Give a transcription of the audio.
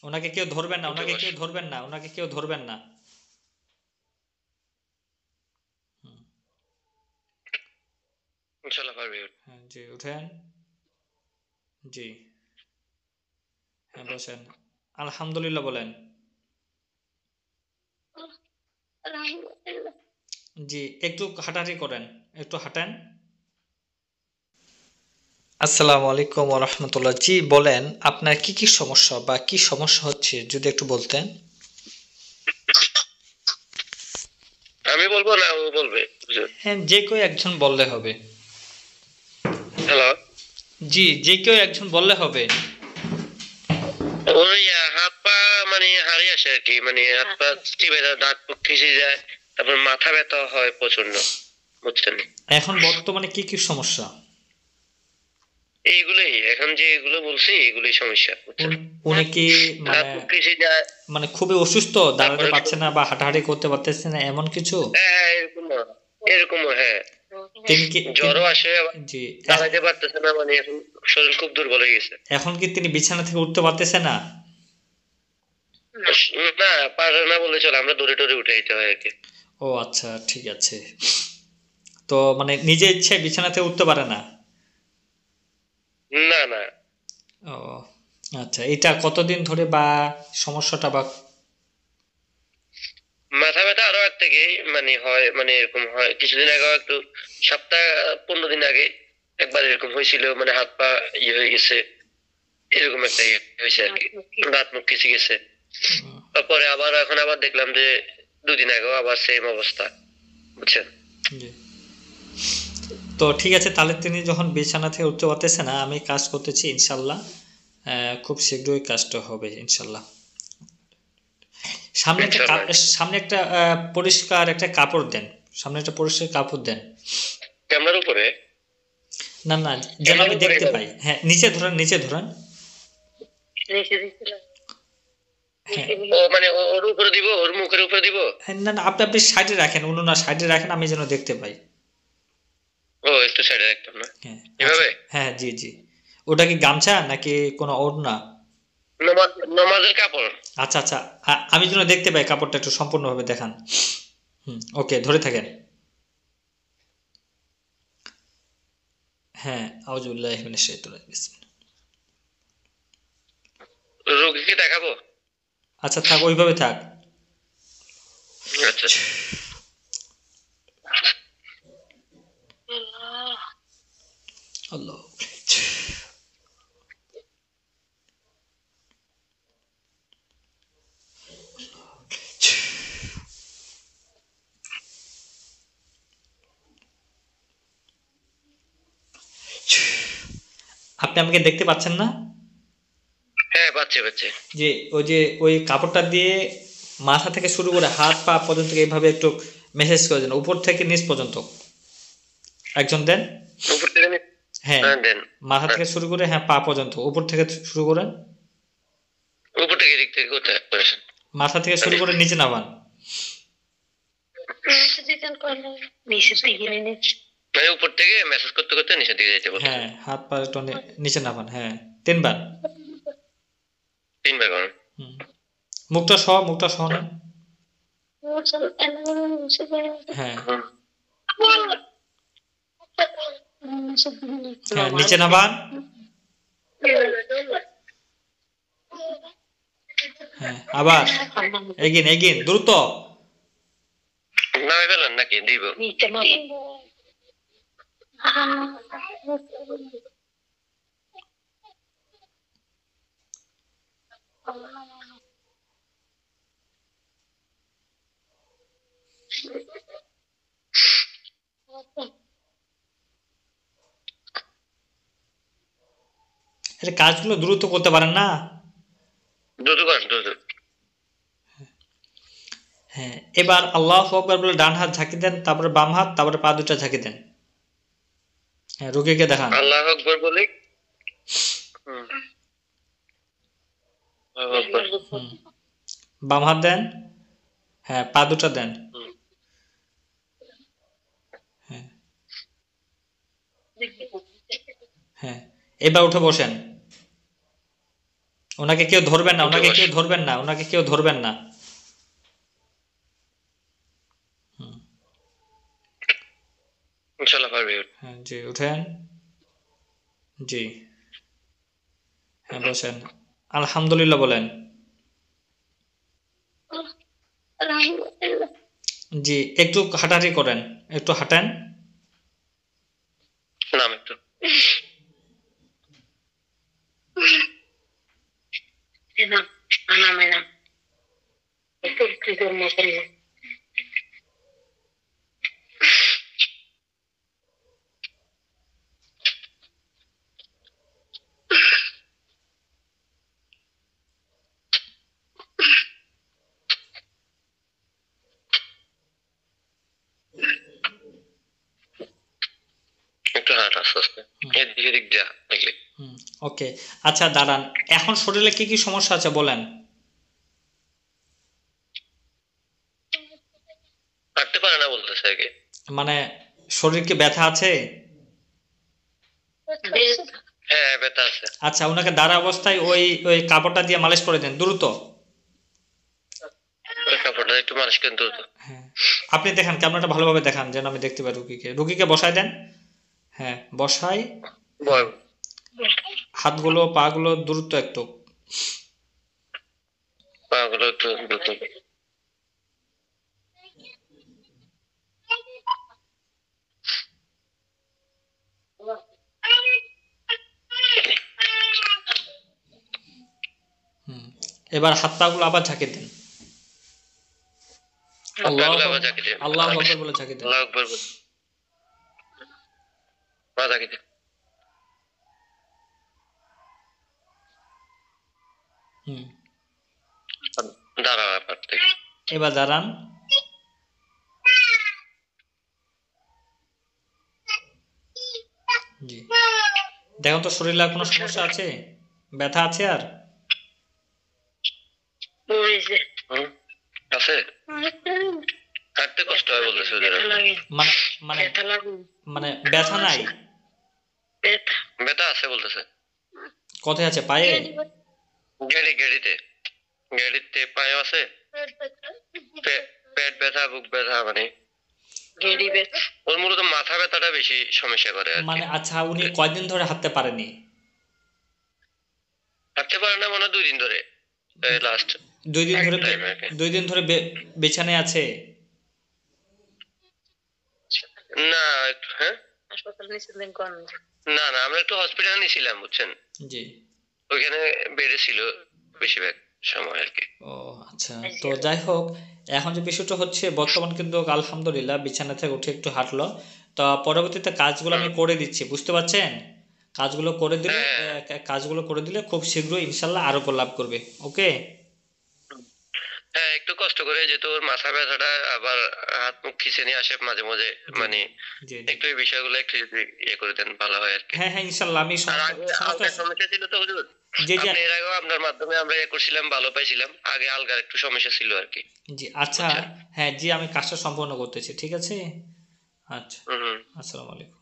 ওনাকে কেউ ধরবেন না, উঠে ওনাকে বস। কেউ ধরবেন না, ওনাকে কেউ ধরবেন না। হুম, ইনশাল্লাহ পারবি। হ্যাঁ জি, উঠেন। জি, হ্যাঁ বসেন। আলহামদুলিল্লাহ বলেন। জি, একটু হাঁটাহাঁটি করেন, একটু হাঁটেন। আসসালামু আলাইকুম ওয়া রাহমাতুল্লাহ। জি বলেন, আপনার কি কি সমস্যা বা কি সমস্যা হচ্ছে যদি একটু বলতেন। আমি বলবো না ও বলবে? বুঝলেন? হ্যাঁ, যে কেউ একজন বললে হবে। হ্যালো। জি, যে কেউ একজন বললে হবে। ওই হাত পা মানে হারিয়ে আসে আর কি, মানে হাত পা চিপে যায়, দাঁত মুখ খিসে যায়, তারপর মাথা ব্যথা হয় প্রচন্ড। বুঝছেন? এখন বর্তমানে কি কি সমস্যা? এইগুলোই এখন যে এগুলো বলছি এগুলোই সমস্যা, বুঝছেন? উনি কি দাঁত মানে মুখ খিসে যায়। মানে খুবই অসুস্থ, দাঁড়াতে তারপরে পারছে না বা হাঁটাহাঁটি করতে পারতেছে না এমন কিছু? হ্যাঁ এরকম, এরকমও হ্যাঁ। তিনি কি জ্বরও আসে আবার, জি, দাঁড়াইতে পারতেছে না, মানে এখন শরীর খুব দুর্বল হয়ে গেছে। এখন কি তিনি বিছানা থেকে উঠতে পারতেছে না? না, পারে না বলে চলে, আমরা দৌড়ে দৌড়ে উঠে যেতে হয় আর কি। ও আচ্ছা, ঠিক আছে। তো মানে নিজে ইচ্ছে বিছানা থেকে উঠতে পারে না? না না, ও আচ্ছা, এটা কতদিন ধরে বা সমস্যাটা বা মাথা ব্যথা আরো আগ থেকে মানে হয়, মানে এরকম হয় কিছুদিন আগে, একটু সপ্তাহ 15 দিন আগে একবার এরকম হয়েছিল, মানে হাত পা ইয়ে হয়ে গেছে, এরকম একটা ইয়ে হয়েছে আর কি, দাঁত মুখ খিচে গেছে। তারপরে আবার এখন আবার দেখলাম যে 2 দিন আগেও আবার সেম অবস্থা, বুঝছেন? জি। তো ঠিক আছে, তাহলে তিনি যখন বিছানা থেকে উঠতে পারতেছে না, আমি কাজ করতেছি ইনশাল্লাহ। খুব শীঘ্রই কাজটা হবে ইনশাল্লাহ। সামনে একটা ইনশাল্লাহ। সামনে একটা পরিষ্কার একটা কাপড় দেন। সামনে একটা পরিষ্কার কাপড় দেন। ক্যামেরার উপরে? না না, যেন ক্যামেরার আমি উপরে দেখতে পাই। হ্যাঁ, নিচে ধরেন, নিচে ধরেন। হ্যাঁ ও মানে ওর উপরে দিব, ওর মুখের উপরে দিব? হ্যাঁ, না না, আপনি আপনি সাইডে রাখেন, উনুন সাইডে রাখেন, আমি যেন দেখতে পাই। ও একটু সাইডে রাখতাম না? হ্যাঁ আচ্ছা, এভাবে? হ্যাঁ জি জি। ওটা কি গামছা নাকি কোনো ওড়না? নমাজের কাপড়। আচ্ছা আচ্ছা, আমি যেন দেখতে পাই কাপড়টা, একটু সম্পূর্ণভাবে দেখান। হুম, ওকে, ধরে থাকেন। হ্যাঁ, আউযুবিল্লাহি মিনাশ শাইতানির রাজিম, বিসমিল্লাহ। রোগীকে দেখাবো? আচ্ছা থাক, ওইভাবে থাক। আচ্ছা। আল্লাহ। আপনি আমাকে দেখতে পাচ্ছেন না? হ্যাঁ পাচ্ছে পাচ্ছে। যে ওই কাপড়টা দিয়ে মাথা থেকে শুরু করে হাত পা পর্যন্ত এইভাবে একটু মেসেজ করে দেন, উপর থেকে নিচ পর্যন্ত। একজন দেন। উপর থেকে হ্যাঁ, হ্যাঁ দেন। মাথা হ্যাঁ, থেকে শুরু করে হ্যাঁ পা পর্যন্ত, উপর থেকে শুরু করেন। উপর থেকে দিক থেকে করতে পারেন। মাথা থেকে শুরু করে নিচে নামান। মানে উপর থেকে মেসেজ করতে করতে নিচের দিকে যেতে হ্যাঁ, বলতেছেন? হাত পা একটু নিচে নামান, হ্যাঁ 3 বার। 3 বার করেন। হুম, মুখটা সহ নেন। হ্যাঁ হুম। হ্যাঁ, নিচে নামান। হ্যাঁ, আবার এগিন এগিন, দ্রুত। নামে ফেলেন নাকি দিব? এটা কাজগুলো দ্রুত করতে পারেন না? দ্রুত করেন দ্রুত। হ্যাঁ, এবার আল্লাহু আকবার বলে ডান হাত ঝাঁকি দেন, তারপরে বাম হাত, তারপরে পা দুটো ঝাঁকি দেন। হ্যাঁ, রোগীকে দেখান। আল্লাহ আকবর বলি। হুম। আল্লাহু আকবার। হুম, বাম হাত দেন। হ্যাঁ, পা দুটো দেন। হুম। হ্যাঁ হ্যাঁ, এবার উঠে বসেন। ওনাকে কেউ ধরবেন না, একটু ওনাকে বস। কেউ ধরবেন না, ওনাকে কেউ ধরবেন না। হুম, ইনশাল্লাহ পারবে। হ্যাঁ জি, উঠেন। জি, হ্যাঁ বসেন। আলহামদুলিল্লাহ বলেন। আলহামদুলিল্লাহ। জি, একটু হাঁটাহাঁটি করেন, একটু হাঁটেন। নাম একটু। নাম নামে নাম একটু কি করবো করবো। একটু হাঁট আস্তে আস্তে, এদিক এদিক যা দেখলি। হুম, ওকে। আচ্ছা দাঁড়ান, এখন শরীরে কি কি সমস্যা আছে বলেন। হাঁটতে পারে না বলতেছে আর কি। মানে শরীর কি ব্যথা আছে? হ্যাঁ ব্যথা আছে। আচ্ছা, ওনাকে দাঁড়া অবস্থায় ওই ওই কাপড়টা দিয়ে মালিশ করে দেন দ্রুত। ওই কাপড়টা একটু মালিশ করে দ্রুত। হ্যাঁ, আপনি দেখান, ক্যামেরাটা ভালোভাবে দেখান যেন আমি দেখতে পাই রুগীকে। রুগীকে বসায় দেন। হ্যাঁ বসাই। বয়। হাতগুলো পাগুলো দ্রুত একটু। পাগুলো একটু দ্রুত। হুম, এবার হাত পাগুলো আবার ঝাঁকি দেন। আল্লাহ পাগুলো আবার ঝাঁকি দে। আল্লাহ আকবার বলে ঝাঁকি দেন। আল্লাহু আকবার বল। পা ঝাঁকি দে। হুম, দাঁড়া ব্যাপার থেকে। এবার দাঁড়ান। জি, দেখুন তো শরীরে আর কোনো সমস্যা আছে, ব্যথা আছে আর? পড়েছে হুম, আছে। হাঁটতে কষ্ট হয় বলতেছে ওদের। ব্যথা লাগে মানে মানে ব্যথা লাগে মানে ব্যথা নাই? ব্যথা ব্যথা আছে বলতেছে। কোথায় আছে, পায়ে? গেড়িতে গেড়িতে পায়ে আছে। পেট ব্যথা, বুক ব্যথা, মানে গেড়ি ব্যথা ওর মূলত মাথা ব্যথাটা বেশি সমস্যা করে আর কি। মানে আচ্ছা, উনি কয়দিন ধরে হাঁটতে পারেনি? হাঁটতে পারে না মানে 2 দিন ধরে, লাস্ট 2 দিন ধরে টাইম আর কি। 2 দিন ধরে বিছানায় আছে? না একটু হ্যাঁ, হাসপাতাল নিয়েছিলেন কোন না না আমরা একটু হসপিটালে নিয়েছিলাম বুঝছেন, জি। ওইখানে বেডে ছিল বেশিরভাগ সময় আর কি। ও আচ্ছা, তো যাই হোক, এখন যে বিষয়টা হচ্ছে বর্তমান কিন্তু আলহামদুলিল্লাহ বিছানা থেকে উঠে একটু হাঁটলো। তো পরবর্তীতে কাজগুলো আমি করে দিচ্ছি, বুঝতে পারছেন? কাজগুলো করে দিলে হ্যাঁ কাজগুলো করে দিলে খুব শীঘ্রই ইনশাল্লাহ আরোগ্য লাভ করবে। ওকে। হ্যাঁ, একটু কষ্ট করে যেহেতু ওর মাথা ব্যথাটা আবার হাত মুখ খিচে নিয়ে আসে মাঝে মাঝে, মানে জি জি। একটু এই বিষয়গুলো একটু যদি ইয়ে করে দেন ভালো হয় আর কি। হ্যাঁ হ্যাঁ, ইনশাল্লাহ আমি আর সমস্ত আগে সমস্ত আলগার সমস্যা ছিল তো হুজুর, জি জি আপনি এর আগেও আপনার মাধ্যমে আমরা ইয়ে করছিলাম, ভালো পাইছিলাম। আগে আলগার একটু সমস্যা ছিল আর কি জি। আচ্ছা, বুঝছেন। হ্যাঁ জি, আমি কাজটা সম্পূর্ণ করতেছি, ঠিক আছে। আচ্ছা, হুম হুম। আসসালামু আলাইকুম।